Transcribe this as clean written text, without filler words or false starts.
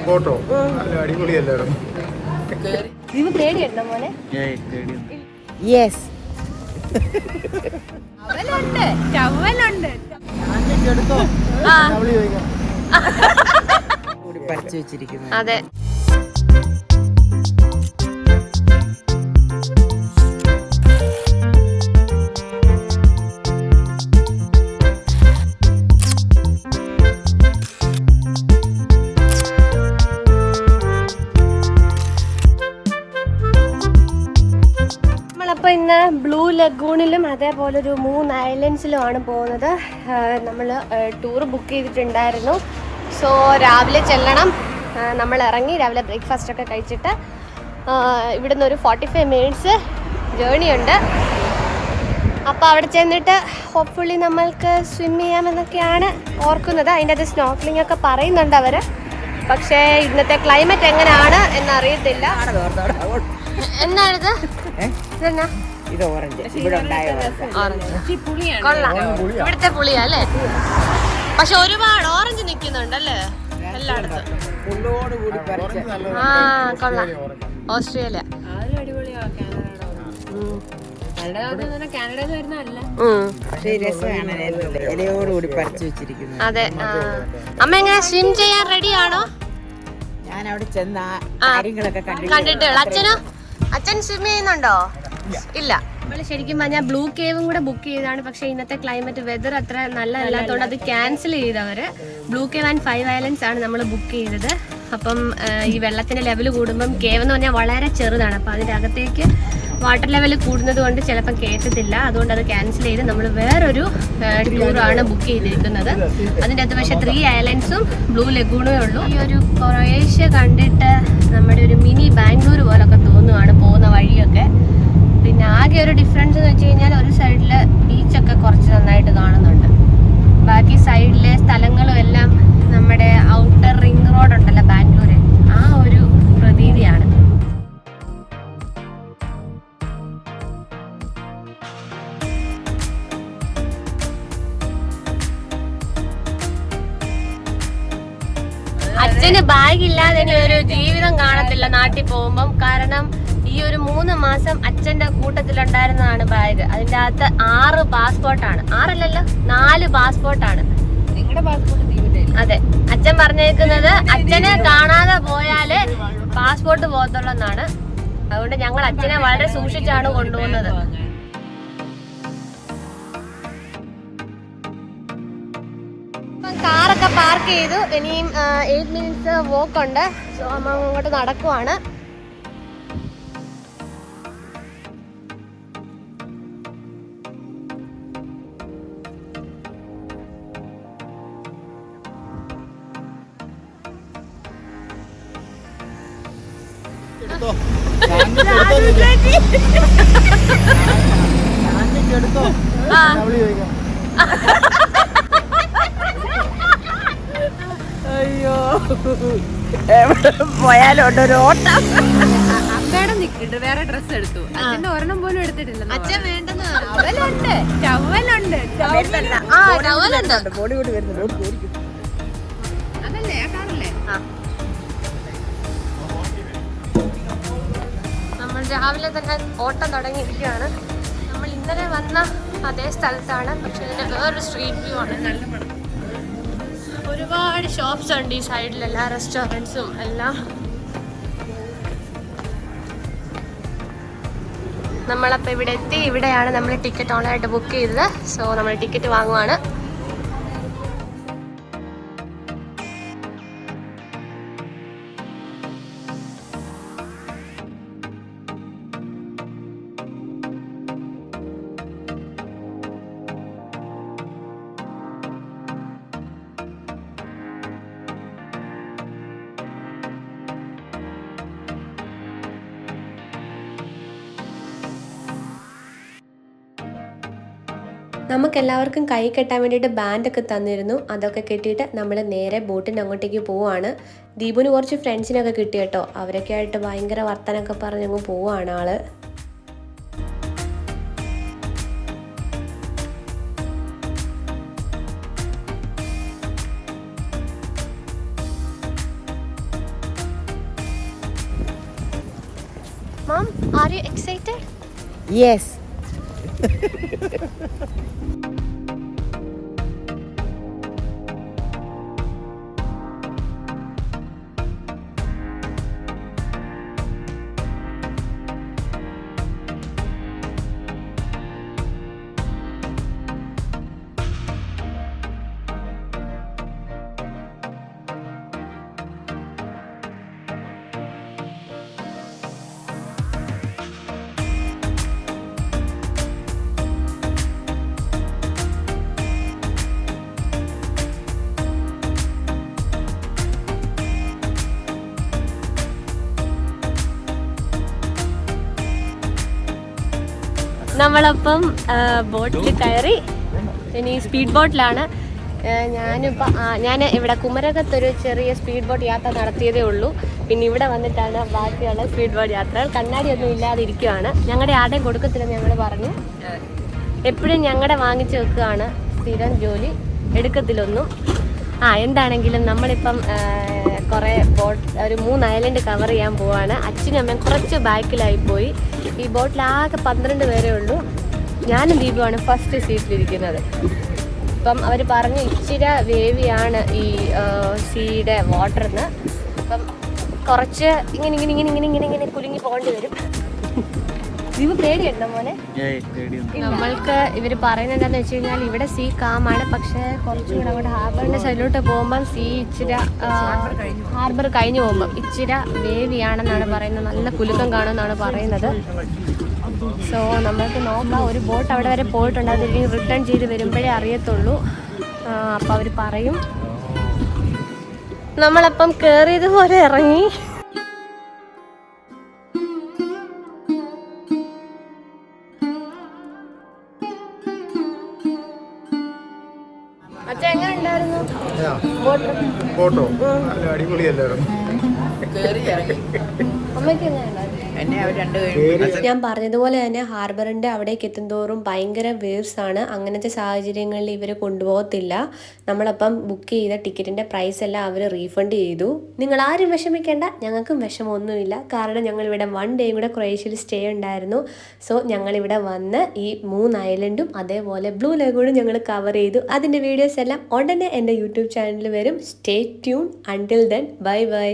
Photo അടിപൊളിയല്ലായിരുന്നു. പേടിയുണ്ടോ മോനെ? Yes. അവലുണ്ട്, ചവലുണ്ട്. പറിച്ചു വെച്ചിരിക്കുന്നു. അതെ. നമ്മളപ്പോൾ ഇന്ന് ബ്ലൂ ലഗൂണിലും അതേപോലെ ഒരു 3 ഐലൻഡ്സിലുമാണ് പോകുന്നത്. നമ്മൾ ടൂർ ബുക്ക് ചെയ്തിട്ടുണ്ടായിരുന്നു. സോ രാവിലെ ചെല്ലണം. നമ്മൾ ഇറങ്ങി രാവിലെ ബ്രേക്ക്ഫാസ്റ്റ് ഒക്കെ കഴിച്ചിട്ട് ഇവിടുന്ന് ഒരു 45 മിനിറ്റ്സ് ജേണി ഉണ്ട്. അപ്പോൾ അവിടെ ചെന്നിട്ട് ഹോപ്പ്ഫുള്ളി നമ്മൾക്ക് സ്വിം ചെയ്യാമെന്നൊക്കെയാണ് ഓർക്കുന്നത്. അതിൻ്റെ അത് സ്നോർക്കലിംഗ് ഒക്കെ പറയുന്നുണ്ട് അവർ. പക്ഷേ ഇന്നത്തെ ക്ലൈമറ്റ് എങ്ങനെയാണ് എന്നറിയത്തില്ല. എന്നാണിത്? ഇത് ഓറഞ്ച്. ഇവിടെ കൊള്ളാം. ഇവിടുത്തെ പുളിയാ അല്ലേ? പക്ഷെ ഒരുപാട് ഓറഞ്ച് നിൽക്കുന്നുണ്ടല്ലേ എല്ലായിടത്തും. ആ കൊള്ളാം. ഓസ്ട്രേലിയ ഇലയോടുകൂടി പറിച്ചു വെച്ചിരിക്കുന്നു. അതെ. അമ്മ എങ്ങനെ സ്വിം ചെയ്യാൻ റെഡിയാണോ? ഞാൻ അവിടെ ചെന്ന കാര്യങ്ങളൊക്കെ കണ്ടിട്ടേ ഉള്ളൂ. അച്ഛൻ സ്വിം ചെയ്യുന്നുണ്ടോ? ഇല്ല. നമ്മൾ ശരിക്കും പറഞ്ഞാൽ ബ്ലൂ കേവും കൂടെ ബുക്ക് ചെയ്തതാണ്. പക്ഷേ ഇന്നത്തെ ക്ലൈമറ്റ് വെതർ അത്ര നല്ലതല്ലാത്തതുകൊണ്ട് അത് ക്യാൻസൽ ചെയ്തവര്. ബ്ലൂ കേവ് ആൻഡ് 5 ഐലൻഡ്സ് ആണ് നമ്മൾ ബുക്ക് ചെയ്തത്. അപ്പം ഈ വെള്ളത്തിന്റെ ലെവൽ കൂടുമ്പം കേവ് എന്ന് പറഞ്ഞാൽ വളരെ ചെറുതാണ്. അപ്പം അതിൻ്റെ അകത്തേക്ക് വാട്ടർ ലെവൽ കൂടുന്നത് കൊണ്ട് ചിലപ്പം കയറ്റത്തില്ല. അതുകൊണ്ട് അത് ക്യാൻസൽ ചെയ്ത് നമ്മൾ വേറൊരു ടൂറാണ് ബുക്ക് ചെയ്തിരിക്കുന്നത്. അതിൻ്റെ അകത്ത് പക്ഷേ 3 ഐലൻഡ്സും ബ്ലൂ ലഗൂണേ ഉള്ളൂ. ഈ ഒരു ക്രൊയേഷ്യ കണ്ടിട്ട് നമ്മുടെ ഒരു മിനി ബാംഗ്ലൂർ പോലൊക്കെ തോന്നുവാണ് പോകുന്ന വഴിയൊക്കെ. പിന്നെ ആകെ ഒരു ഡിഫറൻസ് എന്ന് വെച്ച് കഴിഞ്ഞാൽ ഒരു സൈഡിൽ ബീച്ചൊക്കെ കുറച്ച് നന്നായിട്ട് കാണുന്നുണ്ട്. ബാക്കി സൈഡിലെ സ്ഥലങ്ങളും എല്ലാം നമ്മുടെ ഔട്ടർ റിംഗ് റോഡ് ഉണ്ടല്ലോ ബാംഗ്ലൂര്, ആ ഒരു പ്രതീതിയാണ്. അച്ഛന് ബാഗ് ഇല്ലാതെ ഇനി ഒരു ജീവിതം കാണത്തില്ല നാട്ടിൽ പോകുമ്പം. കാരണം ഈ ഒരു 3 മാസം അച്ഛന്റെ കൂട്ടത്തിലുണ്ടായിരുന്നതാണ് ബാഗ്. അതിന്റെ അകത്ത് 6 പാസ്പോർട്ടാണ്. 6 അല്ലല്ലോ, 4 പാസ്പോർട്ടാണ്. നിങ്ങളുടെ പാസ്പോർട്ട്? അതെ. അച്ഛൻ പറഞ്ഞേക്കുന്നത് അച്ഛനെ കാണാതെ പോയാല് പാസ്പോർട്ട് പോകത്തുള്ളെന്നാണ്. അതുകൊണ്ട് ഞങ്ങൾ അച്ഛനെ വളരെ സൂക്ഷിച്ചാണ് കൊണ്ടുപോകുന്നത്. കാറൊക്കെ പാർക്ക് ചെയ്തു. ഇനിയും 8 മിനിറ്റ്സ് വോക്ക് ഉണ്ട്. സോ അമ്മ അങ്ങോട്ട് നടക്കുവാണ്. അയ്യോ, പോയാലോട്ട് ഒരു ഓട്ടം. അമ്മയുടെ നിൽക്കിട്ട് വേറെ ഡ്രസ് എടുത്തു. അച്ഛന്റെ ഒരെണ്ണം പോലും എടുത്തിട്ടില്ല. അച്ഛൻ വേണ്ടെന്ന് അവലുണ്ട്, ചവലുണ്ട്. ബോഡി കൂടി വരുന്നുണ്ട്. അതല്ലേ ആ കാറല്ലേ? നമ്മൾ രാവിലെ തന്നെ ഓട്ടം തുടങ്ങിയിരിക്കുകയാണ്. നമ്മൾ ഇന്നലെ വന്ന അതേ സ്ഥലത്താണ്. പക്ഷെ ഇതിന്റെ വേറൊരു സ്ട്രീറ്റ് വ്യൂ ആണ്. നല്ല മണം. ഒരുപാട് ഷോപ്സ് ഉണ്ട് ഈ സൈഡിൽ, എല്ലാ റെസ്റ്റോറൻറ്റ്സും എല്ലാം. നമ്മളപ്പോൾ ഇവിടെ എത്തി. ഇവിടെയാണ് നമ്മൾ ടിക്കറ്റ് ഓൺലൈനായിട്ട് ബുക്ക് ചെയ്തത്. സോ നമ്മൾ ടിക്കറ്റ് വാങ്ങുവാണ്. നമുക്കെല്ലാവർക്കും കൈ കെട്ടാൻ വേണ്ടിയിട്ട് ബാൻഡൊക്കെ തന്നിരുന്നു. അതൊക്കെ കെട്ടിയിട്ട് നമ്മൾ നേരെ ബോട്ടിൻ്റെ അങ്ങോട്ടേക്ക് പോവുകയാണ്. ദീപുന് കുറച്ച് ഫ്രണ്ട്സിനൊക്കെ കിട്ടി കേട്ടോ. അവരൊക്കെ ആയിട്ട് ഭയങ്കര വർത്തനൊക്കെ പറഞ്ഞങ്ങ് പോവുകയാണ് ആള്. Mom, are you excited? Yes. നമ്മളപ്പം ബോട്ടിൽ കയറി. ഇനി സ്പീഡ് ബോട്ടിലാണ്. ഞാൻ ഇവിടെ കുമരകത്തൊരു ചെറിയ സ്പീഡ് ബോട്ട് യാത്ര നടത്തിയതേ ഉള്ളൂ. പിന്നെ ഇവിടെ വന്നിട്ടാണ് ബാക്കിയുള്ള സ്പീഡ് ബോട്ട് യാത്രകൾ. കണ്ണാടിയൊന്നും ഇല്ലാതിരിക്കുകയാണ്. ഞങ്ങളുടെ ആരുടെയും കൊടുക്കത്തില്ലെന്ന് ഞങ്ങൾ പറഞ്ഞു. എപ്പോഴും ഞങ്ങളുടെ വാങ്ങിച്ച് വെക്കുകയാണ് സ്ഥിരം ജോലി, എടുക്കത്തിലൊന്നും. എന്താണെങ്കിലും നമ്മളിപ്പം കുറേ ഒരു 3 ഐലൻഡ് കവർ ചെയ്യാൻ പോവാണ്. അച്ഛനും അമ്മയും കുറച്ച് ബാക്കിലായി പോയി. ഈ ബോട്ടിലാകെ 12 പേരേ ഉള്ളൂ. ഞാനും ദീപുമാണ് ഫസ്റ്റ് സീറ്റിലിരിക്കുന്നത്. ഇപ്പം അവർ പറഞ്ഞു ഇച്ചിരി വേവിയാണ് ഈ സീയുടെ വാട്ടറിന്. അപ്പം കുറച്ച് ഇങ്ങനെ കുലുങ്ങി പോകേണ്ടി വരും. ദീപ് പേടിയുണ്ടോ മോനെ? നമ്മൾക്ക് ഇവർ പറയുന്നത് എന്താണെന്ന് വെച്ച് കഴിഞ്ഞാൽ ഇവിടെ സീ കാമാണ്. പക്ഷേ കുറച്ചും കൂടെ അങ്ങോട്ട് ഹാർബറിൻ്റെ സൈഡിലോട്ട് പോകുമ്പം സീ ഇച്ചിരി ഹാർബർ കഴിഞ്ഞ് പോകുമ്പം ഇച്ചിരി വേവിയാണെന്നാണ് പറയുന്നത്. നല്ല കുലുക്കം കാണുമെന്നാണ് പറയുന്നത്. സോ നമ്മൾക്ക് നോക്കാം. ഒരു ബോട്ട് അവിടെ വരെ പോയിട്ടുണ്ട്. അതിൽ റിട്ടേൺ ചെയ്ത് വരുമ്പോഴേ അറിയത്തുള്ളൂ. അപ്പം അവർ പറയും. നമ്മളപ്പം കയറിയതുപോലെ ഇറങ്ങി. അച്ഛൻ എങ്ങനെ ഉണ്ടായിരുന്നു ഫോട്ടോ? നല്ല അടിപൊളിയല്ലായിരുന്നു. അമ്മയ്ക്ക് എങ്ങനെ ഉണ്ടായിരുന്നു? ഞാൻ പറഞ്ഞതുപോലെ തന്നെ ഹാർബറിൻ്റെ അവിടേക്ക് എത്തുന്തോറും ഭയങ്കര വേവ്സ് ആണ്. അങ്ങനത്തെ സാഹചര്യങ്ങളിൽ ഇവർ കൊണ്ടുപോകത്തില്ല. നമ്മളപ്പം ബുക്ക് ചെയ്ത ടിക്കറ്റിൻ്റെ പ്രൈസ് എല്ലാം അവർ റീഫണ്ട് ചെയ്തു. നിങ്ങൾ ആരും വിഷമിക്കേണ്ട, ഞങ്ങൾക്കും വിഷമമൊന്നുമില്ല. കാരണം ഞങ്ങളിവിടെ 1 ഡേ കൂടെ ക്രൊയേഷ്യയിൽ സ്റ്റേ ഉണ്ടായിരുന്നു. സോ ഞങ്ങളിവിടെ വന്ന് ഈ 3 ഐലൻഡും അതേപോലെ ബ്ലൂ ലഗൂണും ഞങ്ങൾ കവർ ചെയ്തു. അതിൻ്റെ വീഡിയോസ് എല്ലാം ഉടനെ എൻ്റെ യൂട്യൂബ് ചാനലിൽ വരും. Stay tune. Until then bye bye.